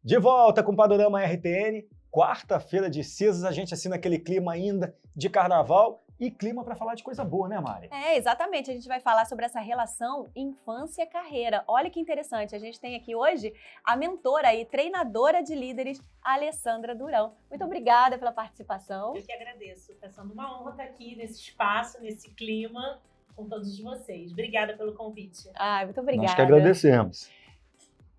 De volta com o Panorama RTN, quarta-feira de cinzas, a gente assina aquele clima ainda de carnaval e clima para falar de coisa boa, né, Mari? Exatamente, a gente vai falar sobre essa relação infância-carreira. Olha que interessante, a gente tem aqui hoje a mentora e treinadora de líderes, Alessandra Durão. Muito obrigada pela participação. Eu que agradeço, está sendo uma honra estar aqui nesse espaço, nesse clima, com todos vocês. Obrigada pelo convite. Muito obrigada. Nós que agradecemos.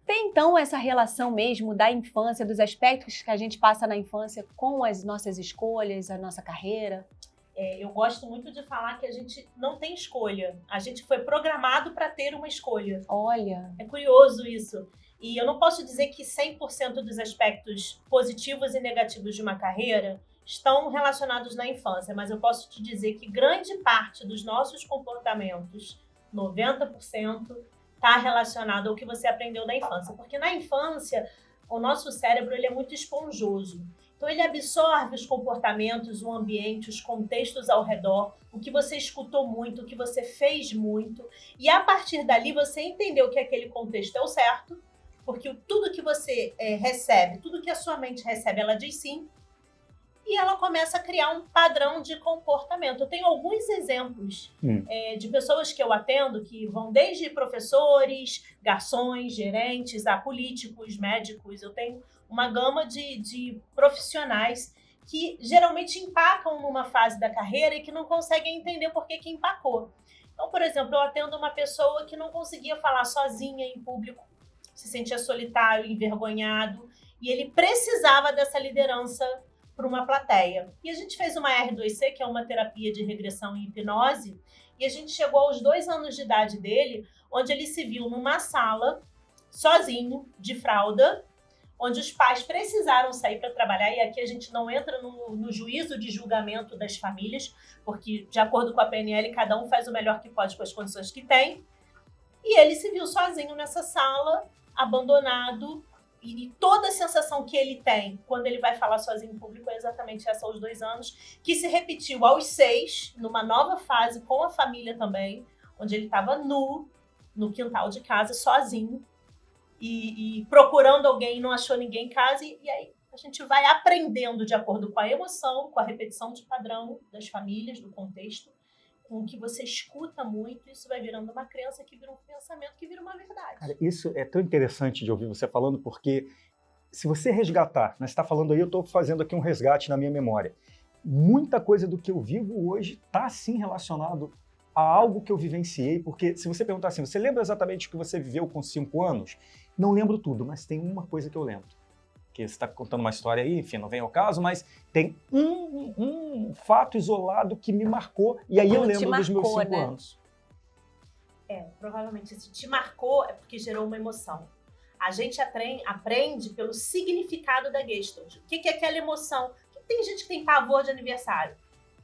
Tem, então, essa relação mesmo da infância, dos aspectos que a gente passa na infância com as nossas escolhas, a nossa carreira? Eu gosto muito de falar que a gente não tem escolha. A gente foi programado para ter uma escolha. Olha. É curioso isso. E eu não posso dizer que 100% dos aspectos positivos e negativos de uma carreira estão relacionados na infância, mas eu posso te dizer que grande parte dos nossos comportamentos, 90%, está relacionado ao que você aprendeu na infância. Porque na infância, o nosso cérebro ele é muito esponjoso. Então, ele absorve os comportamentos, o ambiente, os contextos ao redor, o que você escutou muito, o que você fez muito. E, a partir dali, você entendeu que aquele contexto é o certo, porque tudo que você recebe, tudo que a sua mente recebe, ela diz sim. E ela começa a criar um padrão de comportamento. Eu tenho alguns exemplos de pessoas que eu atendo que vão desde professores, garçons, gerentes, a políticos, médicos. Eu tenho uma gama de profissionais que geralmente empacam numa fase da carreira e que não conseguem entender por que empacou. Então, por exemplo, eu atendo uma pessoa que não conseguia falar sozinha em público, se sentia solitário, envergonhado, e ele precisava dessa liderança para uma plateia. E a gente fez uma R2C, que é uma terapia de regressão em hipnose, e a gente chegou aos 2 anos de idade dele, onde ele se viu numa sala, sozinho, de fralda, onde os pais precisaram sair para trabalhar, e aqui a gente não entra no juízo de julgamento das famílias, porque, de acordo com a PNL, cada um faz o melhor que pode com as condições que tem, e ele se viu sozinho nessa sala, abandonado, e toda a sensação que ele tem quando ele vai falar sozinho em público é exatamente essa aos 2 anos, que se repetiu aos 6, numa nova fase com a família também, onde ele estava nu, no quintal de casa, sozinho, e procurando alguém, não achou ninguém em casa, e aí a gente vai aprendendo de acordo com a emoção, com a repetição de padrão das famílias, do contexto, com o que você escuta muito, isso vai virando uma crença que vira um pensamento, que vira uma verdade. Cara, isso é tão interessante de ouvir você falando, porque se você resgatar, né, você está falando aí, eu estou fazendo aqui um resgate na minha memória. Muita coisa do que eu vivo hoje está, sim, relacionado a algo que eu vivenciei, porque se você perguntar assim, você lembra exatamente o que você viveu com 5 anos? Não lembro tudo, mas tem uma coisa que eu lembro. Que você está contando uma história aí, enfim, não vem ao caso, mas tem um fato isolado que me marcou, e aí eu lembro dos meus 5 anos. Provavelmente, se te marcou, é porque gerou uma emoção. A gente aprende pelo significado da Gestalt. O que é aquela emoção? Tem gente que tem pavor de aniversário,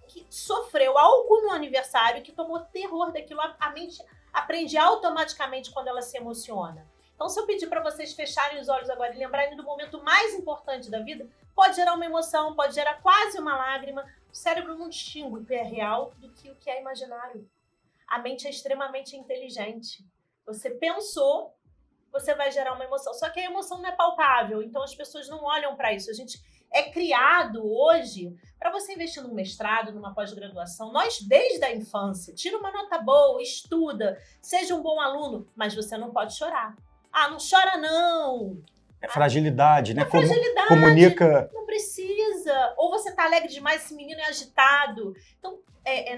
que sofreu algo no aniversário, que tomou terror daquilo, a mente aprende automaticamente quando ela se emociona. Então, se eu pedir para vocês fecharem os olhos agora e lembrarem do momento mais importante da vida, pode gerar uma emoção, pode gerar quase uma lágrima. O cérebro não distingue o que é real do que o que é imaginário. A mente é extremamente inteligente. Você pensou, você vai gerar uma emoção. Só que a emoção não é palpável, então as pessoas não olham para isso. A gente é criado hoje para você investir num mestrado, numa pós-graduação. Nós, desde a infância, tira uma nota boa, estuda, seja um bom aluno, mas você não pode chorar. Não chora não. É fragilidade, né? Fragilidade. Comunica. Não precisa. Ou você tá alegre demais, esse menino é agitado. Então,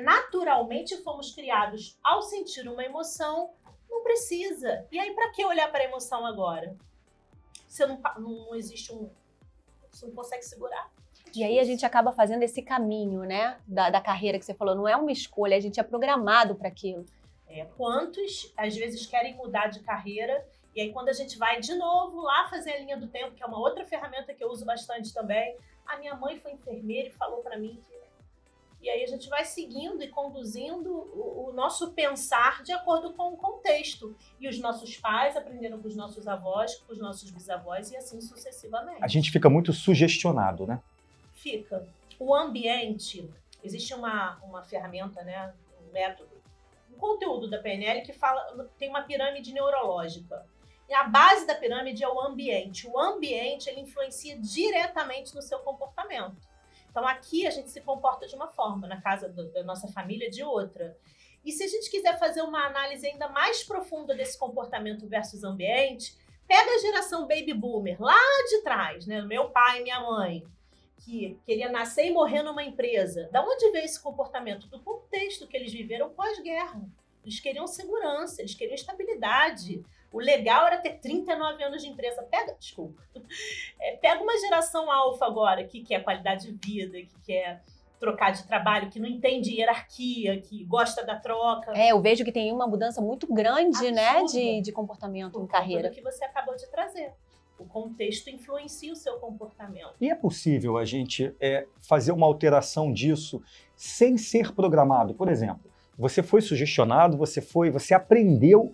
naturalmente fomos criados ao sentir uma emoção, não precisa. E aí, para que olhar para a emoção agora? Você não existe você não consegue segurar. E aí a gente acaba fazendo esse caminho, né? Da carreira que você falou. Não é uma escolha, a gente é programado para aquilo. Quantos, às vezes, querem mudar de carreira. E aí, quando a gente vai de novo lá fazer a linha do tempo, que é uma outra ferramenta que eu uso bastante também, a minha mãe foi enfermeira e falou para mim que... E aí a gente vai seguindo e conduzindo o nosso pensar de acordo com o contexto. E os nossos pais aprenderam com os nossos avós, com os nossos bisavós e assim sucessivamente. A gente fica muito sugestionado, né? Fica. O ambiente, existe uma ferramenta, né, um método, um conteúdo da PNL que fala, tem uma pirâmide neurológica. a base da pirâmide é o ambiente. O ambiente, ele influencia diretamente no seu comportamento. Então, aqui a gente se comporta de uma forma, na casa da nossa família de outra. E se a gente quiser fazer uma análise ainda mais profunda desse comportamento versus ambiente, pega a geração baby boomer, lá de trás, né? Meu pai e minha mãe, que queria nascer e morrer numa empresa. Da onde veio esse comportamento? Do contexto que eles viveram pós-guerra. Eles queriam segurança, eles queriam estabilidade. O legal era ter 39 anos de empresa. Pega uma geração alfa agora, que quer qualidade de vida, que quer trocar de trabalho, que não entende hierarquia, que gosta da troca. Eu vejo que tem uma mudança muito grande, Absurda. né, de comportamento em carreira. Tudo que você acabou de trazer. O contexto influencia o seu comportamento. E é possível a gente fazer uma alteração disso sem ser programado? Por exemplo, você foi sugestionado, você aprendeu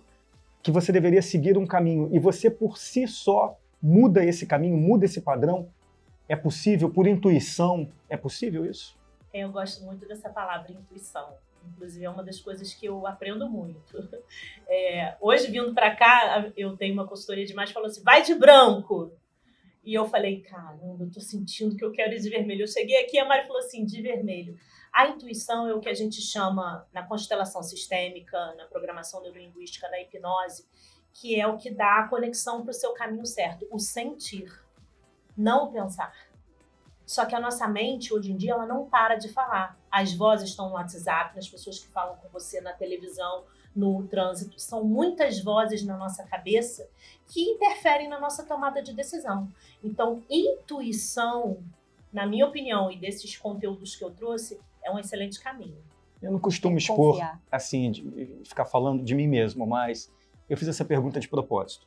que você deveria seguir um caminho e você por si só muda esse caminho, muda esse padrão. É possível por intuição? É possível isso? Eu gosto muito dessa palavra intuição. Inclusive, é uma das coisas que eu aprendo muito. Hoje, vindo para cá, eu tenho uma consultoria de imagem que falou assim, vai de branco. E eu falei, caramba, eu tô sentindo que eu quero ir de vermelho. Eu cheguei aqui e a Mari falou assim, de vermelho. A intuição é o que a gente chama, na constelação sistêmica, na programação neurolinguística, na hipnose, que é o que dá a conexão para o seu caminho certo. O sentir, não o pensar. Só que a nossa mente, hoje em dia, ela não para de falar. As vozes estão no WhatsApp, nas pessoas que falam com você na televisão, no trânsito. São muitas vozes na nossa cabeça que interferem na nossa tomada de decisão. Então, intuição, na minha opinião, e desses conteúdos que eu trouxe, é um excelente caminho. Eu não costumo expor, assim, de ficar falando de mim mesmo, mas eu fiz essa pergunta de propósito.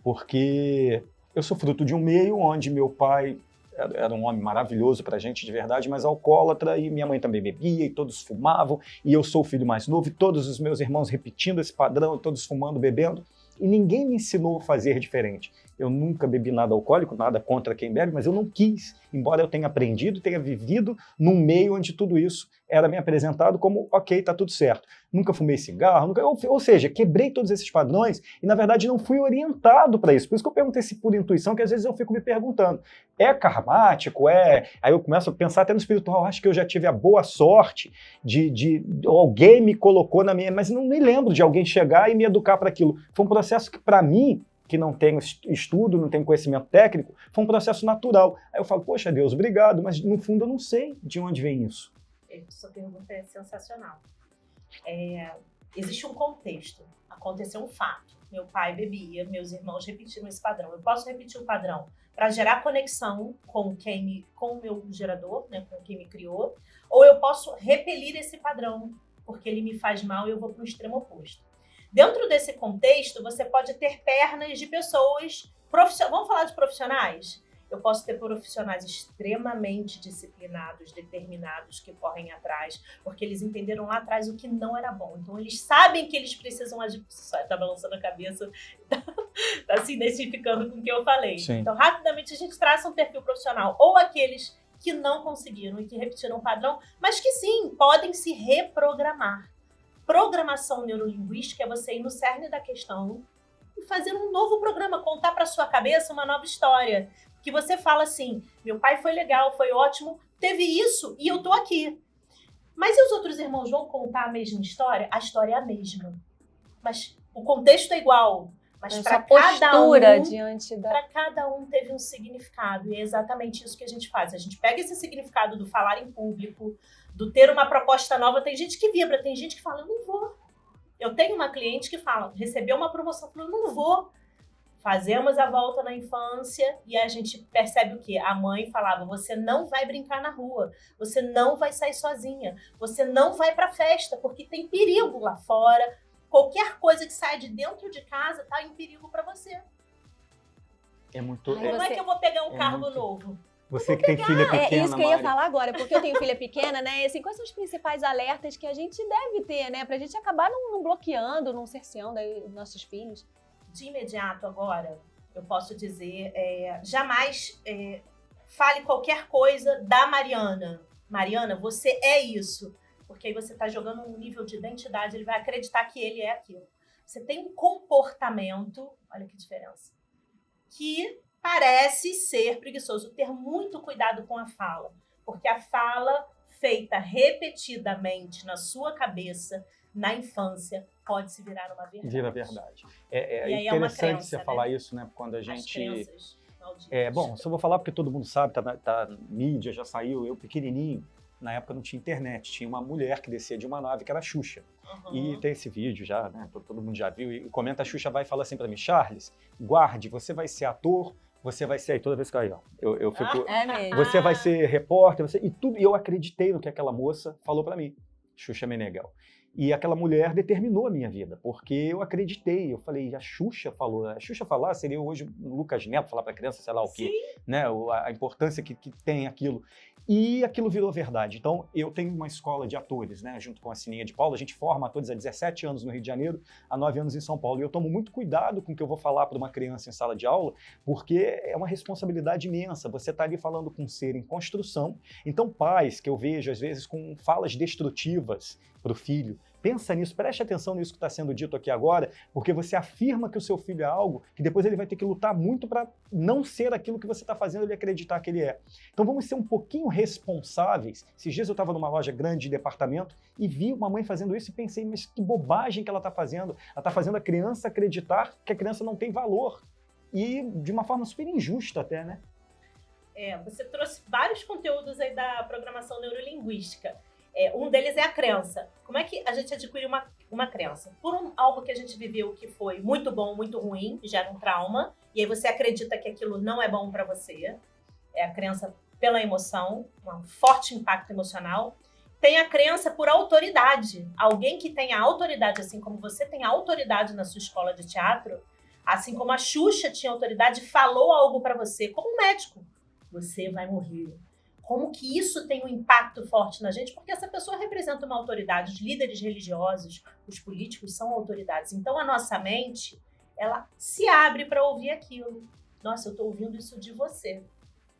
Porque eu sou fruto de um meio onde meu pai era um homem maravilhoso pra gente, de verdade, mas alcoólatra, e minha mãe também bebia, e todos fumavam, e eu sou o filho mais novo, e todos os meus irmãos repetindo esse padrão, todos fumando, bebendo, e ninguém me ensinou a fazer diferente. Eu nunca bebi nada alcoólico, nada contra quem bebe, mas eu não quis, embora eu tenha aprendido, tenha vivido num meio onde tudo isso era me apresentado como, ok, tá tudo certo. Nunca fumei cigarro, ou seja, quebrei todos esses padrões e, na verdade, não fui orientado para isso. Por isso que eu perguntei se por intuição, que às vezes eu fico me perguntando, é karmático, Aí eu começo a pensar até no espiritual, acho que eu já tive a boa sorte de alguém me colocou na minha... Mas não me lembro de alguém chegar e me educar para aquilo. Foi um processo que, para mim, que não tenho estudo, não tenho conhecimento técnico, foi um processo natural. Aí eu falo, poxa Deus, obrigado, mas no fundo eu não sei de onde vem isso. Sua pergunta é sensacional. Existe um contexto, aconteceu um fato. Meu pai bebia, meus irmãos repetiram esse padrão. Eu posso repetir o padrão para gerar conexão com o meu gerador, né, com quem me criou, ou eu posso repelir esse padrão, porque ele me faz mal e eu vou para o extremo oposto. Dentro desse contexto, você pode ter pernas de pessoas profissionais. Vamos falar de profissionais? Eu posso ter profissionais extremamente disciplinados, determinados, que correm atrás, porque eles entenderam lá atrás o que não era bom. Então, eles sabem que eles precisam agir. Está balançando a cabeça, está se identificando com o que eu falei. Sim. Então, rapidamente, a gente traça um perfil profissional. Ou aqueles que não conseguiram e que repetiram o padrão, mas que sim, podem se reprogramar. Programação neurolinguística é você ir no cerne da questão e fazer um novo programa, contar para sua cabeça uma nova história. Que você fala assim, meu pai foi legal, foi ótimo, teve isso e eu tô aqui. Mas e os outros irmãos vão contar a mesma história? A história é a mesma. Mas o contexto é igual. Mas para cada um teve um significado. E é exatamente isso que a gente faz. A gente pega esse significado do falar em público, do ter uma proposta nova. Tem gente que vibra, tem gente que fala, eu não vou. Eu tenho uma cliente que fala, recebeu uma promoção, falou, eu não vou. Fazemos a volta na infância e a gente percebe o quê? A mãe falava, você não vai brincar na rua, você não vai sair sozinha, você não vai pra festa, porque tem perigo lá fora. Qualquer coisa que saia de dentro de casa tá em perigo para você. É muito... Como é que eu vou pegar um carro novo? Você que tem filha pequena, É isso que eu ia Mari. falar agora, porque eu tenho filha pequena, né? Assim, quais são os principais alertas que a gente deve ter, né? Pra gente acabar não bloqueando, não cerceando aí os nossos filhos. De imediato agora, eu posso dizer, jamais fale qualquer coisa da Mariana. Mariana, você é isso. Porque aí você está jogando um nível de identidade, ele vai acreditar que ele é aquilo. Você tem um comportamento, olha que diferença, que parece ser preguiçoso. Ter muito cuidado com a fala, porque a fala feita repetidamente na sua cabeça, na infância, pode se virar uma verdade. Vira verdade. E aí É é uma interessante crença, você né? falar isso, né? Quando a As gente... crenças malditas. Bom, só vou falar porque todo mundo sabe, tá na mídia, já saiu, eu pequenininho, na época não tinha internet, tinha uma mulher que descia de uma nave que era a Xuxa. Uhum. E tem esse vídeo já, né? Todo mundo já viu, e comenta, a Xuxa vai e fala assim pra mim, Charles, guarde, você vai ser ator, você vai ser aí, toda vez que eu fico... É mesmo. Você vai ser repórter, e tudo. E eu acreditei no que aquela moça falou para mim, Xuxa Meneghel. E aquela mulher determinou a minha vida, porque eu acreditei. Eu falei, a Xuxa falou. A Xuxa falar seria hoje o Lucas Neto falar para a criança, sei lá o quê, né? A importância que tem aquilo. E aquilo virou verdade. Então, eu tenho uma escola de atores, né? Junto com a Sininha de Paula. A gente forma atores há 17 anos no Rio de Janeiro, há 9 anos em São Paulo. E eu tomo muito cuidado com o que eu vou falar para uma criança em sala de aula, porque é uma responsabilidade imensa. Você está ali falando com um ser em construção. Então, pais que eu vejo, às vezes, com falas destrutivas para o filho, pensa nisso, preste atenção nisso que está sendo dito aqui agora, porque você afirma que o seu filho é algo que depois ele vai ter que lutar muito para não ser aquilo que você está fazendo ele acreditar que ele é. Então vamos ser um pouquinho responsáveis. Esses dias eu estava numa loja grande de departamento e vi uma mãe fazendo isso e pensei, mas que bobagem que ela está fazendo. Ela está fazendo a criança acreditar que a criança não tem valor. E de uma forma super injusta até, né? Você trouxe vários conteúdos aí da programação neurolinguística. Um deles é a crença. Como é que a gente adquire uma crença? Por algo que a gente viveu que foi muito bom, muito ruim, gera um trauma, e aí você acredita que aquilo não é bom para você. É a crença pela emoção, um forte impacto emocional. Tem a crença por autoridade. Alguém que tenha autoridade, assim como você tem autoridade na sua escola de teatro, assim como a Xuxa tinha autoridade, falou algo para você, como um médico. Você vai morrer. Como que isso tem um impacto forte na gente? Porque essa pessoa representa uma autoridade. Os líderes religiosos, os políticos são autoridades. Então, a nossa mente, ela se abre para ouvir aquilo. Nossa, eu estou ouvindo isso de você.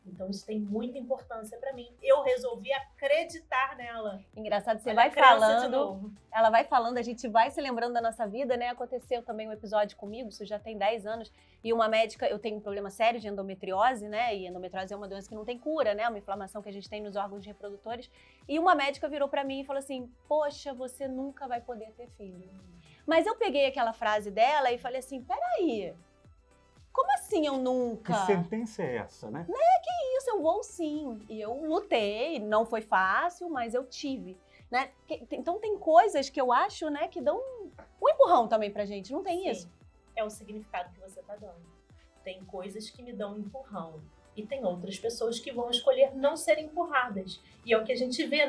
Então, isso tem muita importância para mim. Eu resolvi acreditar nela. Engraçado, você Olha vai a crença de falando, novo. ela vai falando, a gente vai se lembrando da nossa vida, né? Aconteceu também um episódio comigo, isso já tem 10 anos, e uma médica, eu tenho um problema sério de endometriose, né? E endometriose é uma doença que não tem cura, né? Uma inflamação que a gente tem nos órgãos reprodutores. E uma médica virou pra mim e falou assim, poxa, você nunca vai poder ter filho. Mas eu peguei aquela frase dela e falei assim, peraí, como assim eu nunca? Que sentença é essa, né? Isso, eu vou sim. E eu lutei, não foi fácil, mas eu tive. Né? Então tem coisas que eu acho, né, que dão um empurrão também pra gente, não tem Sim, isso? é o significado que você está dando. Tem coisas que me dão um empurrão. E tem outras pessoas que vão escolher não serem empurradas. E é o que a gente vê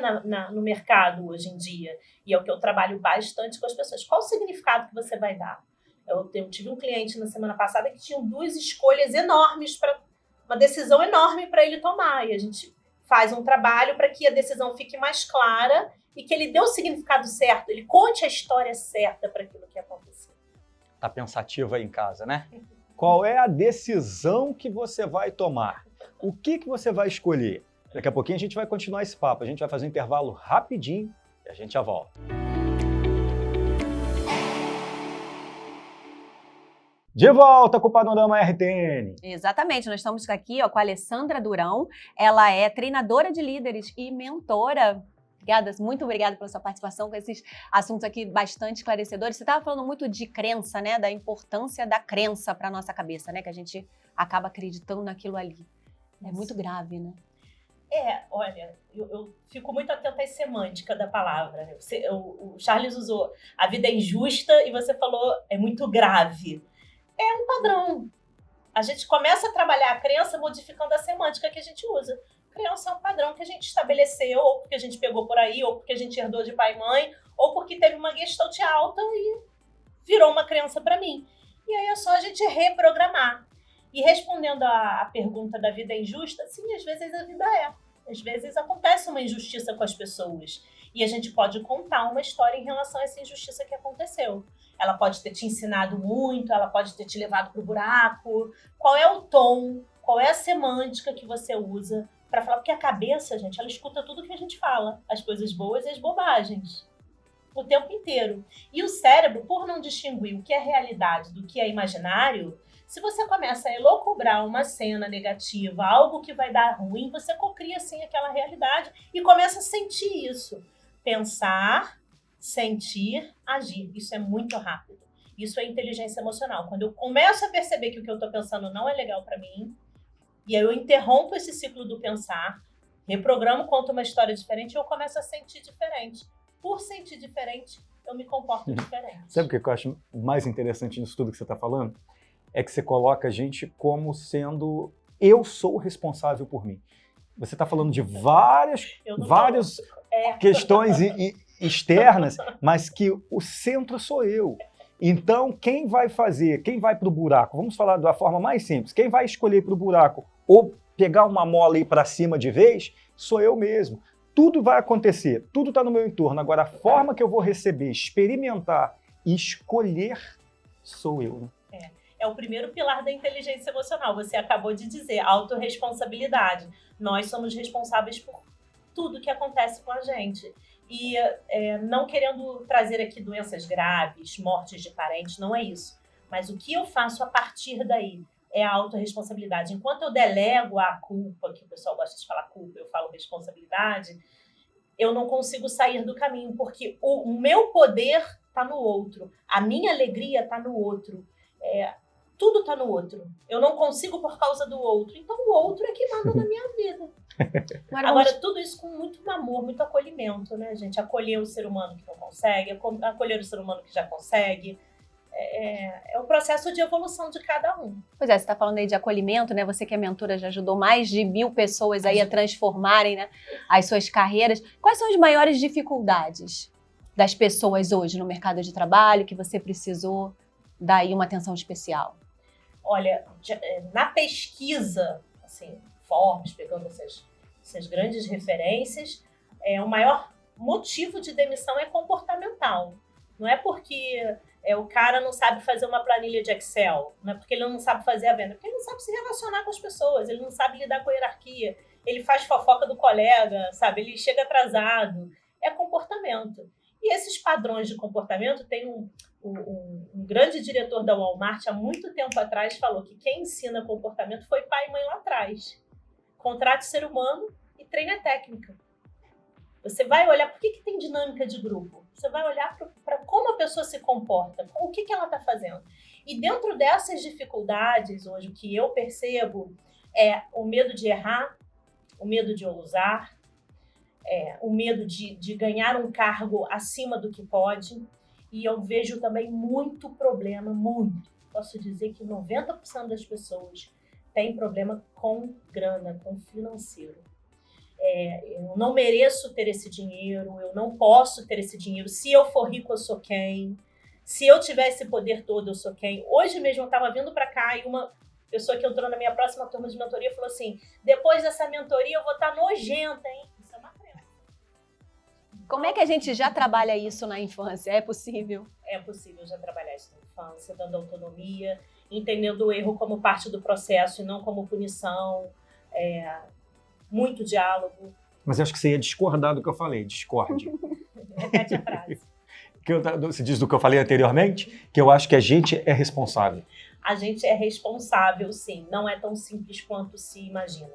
no mercado hoje em dia. E é o que eu trabalho bastante com as pessoas. Qual o significado que você vai dar? Eu tive um cliente na semana passada que tinha 2 escolhas enormes, uma decisão enorme para ele tomar. E a gente faz um trabalho para que a decisão fique mais clara e que ele dê o significado certo, ele conte a história certa para aquilo que aconteceu. Tá pensativo aí em casa, né? Qual é a decisão que você vai tomar? O que você vai escolher? Daqui a pouquinho a gente vai continuar esse papo. A gente vai fazer um intervalo rapidinho e a gente já volta. De volta com o Panorama RTN. Exatamente, nós estamos aqui com a Alessandra Durão, ela é treinadora de líderes e mentora. Obrigada, muito obrigada pela sua participação com esses assuntos aqui bastante esclarecedores. Você estava falando muito de crença, né, da importância da crença para a nossa cabeça, né, que a gente acaba acreditando naquilo ali. É muito grave, né? Olha, eu fico muito atenta à semântica da palavra. O Charles usou a vida é injusta e você falou é muito grave. É um padrão. A gente começa a trabalhar a crença modificando a semântica que a gente usa. Crença é um padrão que a gente estabeleceu, ou porque a gente pegou por aí, ou porque a gente herdou de pai e mãe, ou porque teve uma gestalt alta e virou uma crença para mim. E aí é só a gente reprogramar. E respondendo à pergunta da vida é injusta, sim, às vezes a vida é. Às vezes acontece uma injustiça com as pessoas. E a gente pode contar uma história em relação a essa injustiça que aconteceu. Ela pode ter te ensinado muito, ela pode ter te levado para o buraco. Qual é o tom, qual é a semântica que você usa para falar? Porque a cabeça, gente, ela escuta tudo que a gente fala. As coisas boas e as bobagens. o tempo inteiro. E o cérebro, por não distinguir o que é realidade do que é imaginário, se você começa a elocubrar uma cena negativa, algo que vai dar ruim, você cocria sim aquela realidade e começa a sentir isso. Pensar, sentir, agir. Isso é muito rápido. Isso é inteligência emocional. Quando eu começo a perceber que o que eu estou pensando não é legal para mim, e aí eu interrompo esse ciclo do pensar, reprogramo, conto uma história diferente e eu começo a sentir diferente. Por sentir diferente, eu me comporto diferente. Sabe o que eu acho mais interessante nisso tudo que você está falando? É que você coloca a gente como sendo eu sou o responsável por mim. Você está falando de várias questões externas, mas que o centro sou eu. Então, quem vai fazer, quem vai para o buraco, vamos falar da forma mais simples, quem vai escolher para o buraco ou pegar uma mola e ir para cima de vez, sou eu mesmo. Tudo vai acontecer, tudo está no meu entorno. Agora, a forma que eu vou receber, experimentar e escolher sou eu. Né? É o primeiro pilar da inteligência emocional. Você acabou de dizer, autorresponsabilidade. Nós somos responsáveis por tudo que acontece com a gente. E não querendo trazer aqui doenças graves, mortes de parentes, não é isso. Mas o que eu faço a partir daí é a autorresponsabilidade. Enquanto eu delego a culpa, que o pessoal gosta de falar culpa, eu falo responsabilidade, eu não consigo sair do caminho, porque o meu poder está no outro, a minha alegria está no outro. Tudo está no outro. Eu não consigo por causa do outro. Então, o outro é que manda na minha vida. Agora, tudo isso com muito amor, muito acolhimento, né, gente? Acolher o ser humano que não consegue, acolher o ser humano que já consegue. É o processo de evolução de cada um. Pois é, você está falando aí de acolhimento, né? Você que é mentora já ajudou mais de 1000 pessoas aí a transformarem, né, as suas carreiras. Quais são as maiores dificuldades das pessoas hoje no mercado de trabalho que você precisou dar aí uma atenção especial? Olha, na pesquisa, assim, Forbes, pegando essas grandes referências, o maior motivo de demissão é comportamental. Não é porque o cara não sabe fazer uma planilha de Excel, não é porque ele não sabe fazer a venda, porque ele não sabe se relacionar com as pessoas, ele não sabe lidar com a hierarquia, ele faz fofoca do colega, sabe? Ele chega atrasado. É comportamento. E esses padrões de comportamento, tem um grande diretor da Walmart, há muito tempo atrás, falou que quem ensina comportamento foi pai e mãe lá atrás. Contrate ser humano e treine a técnica. Você vai olhar, por que tem dinâmica de grupo? Você vai olhar para como a pessoa se comporta, o que ela está fazendo. E dentro dessas dificuldades, hoje, o que eu percebo é o medo de errar, o medo de ousar, o medo de ganhar um cargo acima do que pode. E eu vejo também muito problema, muito. Posso dizer que 90% das pessoas têm problema com grana, com financeiro. Eu não mereço ter esse dinheiro, eu não posso ter esse dinheiro. Se eu for rico, eu sou quem? Se eu tiver esse poder todo, eu sou quem? Hoje mesmo eu estava vindo para cá e uma pessoa que entrou na minha próxima turma de mentoria falou assim, depois dessa mentoria eu vou estar nojenta, hein? Isso é uma crença. Como é que a gente já trabalha isso na infância? É possível? É possível já trabalhar isso na infância, dando autonomia, entendendo o erro como parte do processo e não como punição, muito diálogo. Mas eu acho que você ia discordar do que eu falei, discorde. Repete a frase. Você diz do que eu falei anteriormente, que eu acho que a gente é responsável. A gente é responsável, sim. Não é tão simples quanto se imagina.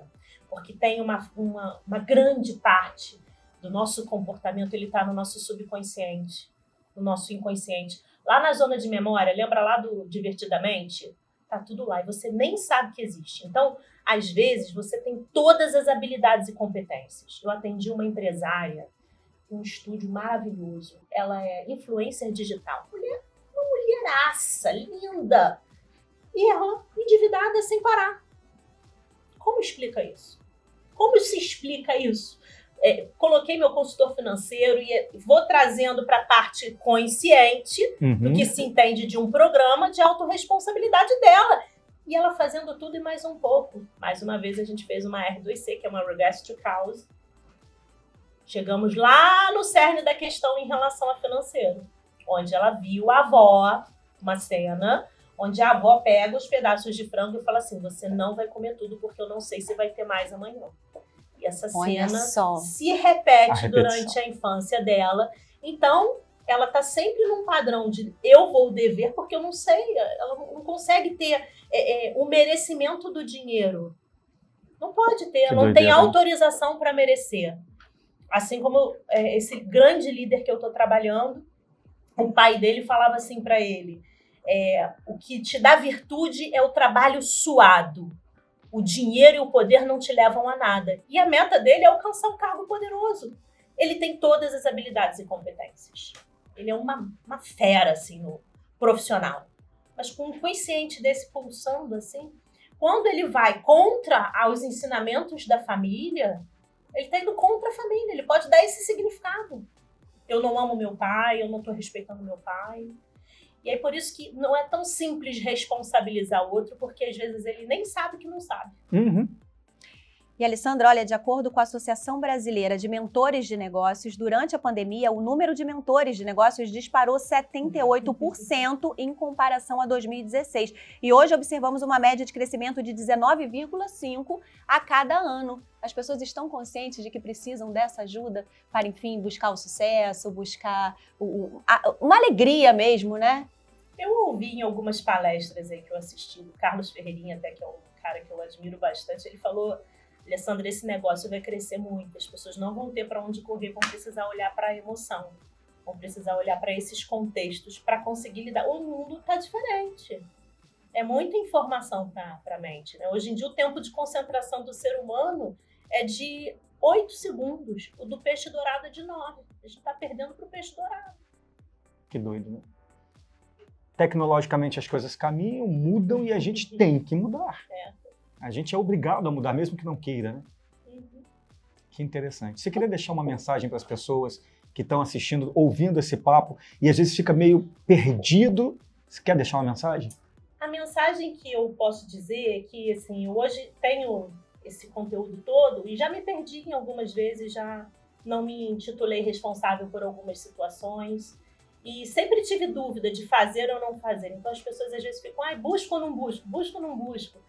Porque tem uma grande parte do nosso comportamento, ele está no nosso subconsciente, no nosso inconsciente. Lá na zona de memória, lembra lá do Divertidamente? Tá tudo lá e você nem sabe que existe. Então, às vezes, você tem todas as habilidades e competências. Eu atendi uma empresária, um estúdio maravilhoso. Ela é influencer digital. Uma mulheraça, linda. E ela endividada sem parar. Como explica isso? Como se explica isso? Coloquei meu consultor financeiro e vou trazendo para a parte consciente do que se entende de um programa de autorresponsabilidade dela. E ela fazendo tudo e mais um pouco. Mais uma vez a gente fez uma R2C, que é uma Regress to Cause. Chegamos lá no cerne da questão em relação a financeiro. Onde ela viu a avó, uma cena, onde a avó pega os pedaços de frango e fala assim, você não vai comer tudo porque eu não sei se vai ter mais amanhã. E essa cena se repete durante a infância dela. Então, ela está sempre num padrão de eu vou dever porque eu não sei, ela não consegue ter o merecimento do dinheiro. Não pode ter, Que não doideira, tem né? autorização para merecer. Assim como esse grande líder que eu estou trabalhando, o pai dele falava assim para ele, o que te dá virtude é o trabalho suado. O dinheiro e o poder não te levam a nada. E a meta dele é alcançar um cargo poderoso. Ele tem todas as habilidades e competências. Ele é uma fera, assim, no profissional. Mas com um consciente desse pulsando, assim, quando ele vai contra os ensinamentos da família, ele está indo contra a família. Ele pode dar esse significado. Eu não amo meu pai, eu não estou respeitando meu pai. E aí por isso que não é tão simples responsabilizar o outro, porque às vezes ele nem sabe que não sabe. Uhum. E, Alessandra, olha, de acordo com a Associação Brasileira de Mentores de Negócios, durante a pandemia, o número de mentores de negócios disparou 78% em comparação a 2016. E hoje observamos uma média de crescimento de 19,5% a cada ano. As pessoas estão conscientes de que precisam dessa ajuda para, enfim, buscar o sucesso, buscar uma alegria mesmo, né? Eu ouvi em algumas palestras aí que eu assisti, do Carlos Ferreirinha, até que é um cara que eu admiro bastante, ele falou: Alessandra, esse negócio vai crescer muito, as pessoas não vão ter para onde correr, vão precisar olhar para a emoção, vão precisar olhar para esses contextos para conseguir lidar. O mundo está diferente, é muita informação para a mente, né? Hoje em dia o tempo de concentração do ser humano é de 8 segundos, o do peixe dourado é de 9, a gente está perdendo para o peixe dourado. Que doido, né? Tecnologicamente as coisas caminham, mudam e a gente tem que mudar. A gente é obrigado a mudar, mesmo que não queira, né? Que interessante. Você queria deixar uma mensagem para as pessoas que estão assistindo, ouvindo esse papo, e às vezes fica meio perdido? Você quer deixar uma mensagem? A mensagem que eu posso dizer é que, assim, eu hoje tenho esse conteúdo todo e já me perdi em algumas vezes, já não me intitulei responsável por algumas situações e sempre tive dúvida de fazer ou não fazer. Então as pessoas às vezes ficam, busco ou não busco, busco ou não busco.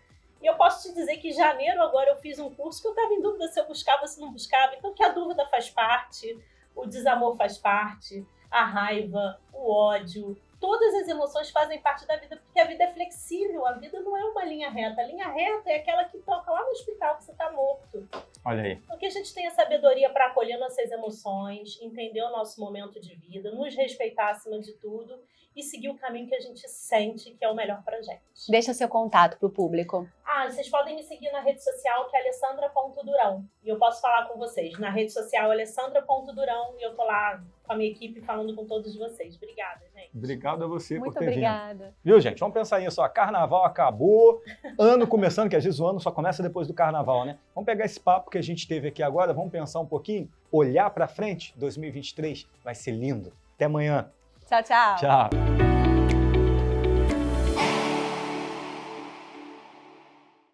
E eu posso te dizer que em janeiro agora eu fiz um curso que eu estava em dúvida se eu buscava ou se não buscava. Então que a dúvida faz parte, o desamor faz parte, a raiva, o ódio, todas as emoções fazem parte da vida, porque a vida é flexível, a vida não é uma linha reta. A linha reta é aquela que toca lá no hospital que você está morto. Olha aí. Então que a gente tenha sabedoria para acolher nossas emoções, entender o nosso momento de vida, nos respeitar acima de tudo e seguir o caminho que a gente sente que é o melhor pra gente. Deixa seu contato para o público. Vocês podem me seguir na rede social, que é alessandra.durão. E eu posso falar com vocês. Na rede social, alessandra.durão. E eu tô lá com a minha equipe falando com todos vocês. Obrigada, gente. Obrigado a você Muito por ter vindo. obrigada. Viu, gente? Vamos pensar nisso. Ó. Carnaval acabou, ano começando, que às vezes o ano só começa depois do carnaval, né? Vamos pegar esse papo que a gente teve aqui agora, vamos pensar um pouquinho, olhar pra frente. 2023 vai ser lindo. Até amanhã. Tchau, tchau. Tchau.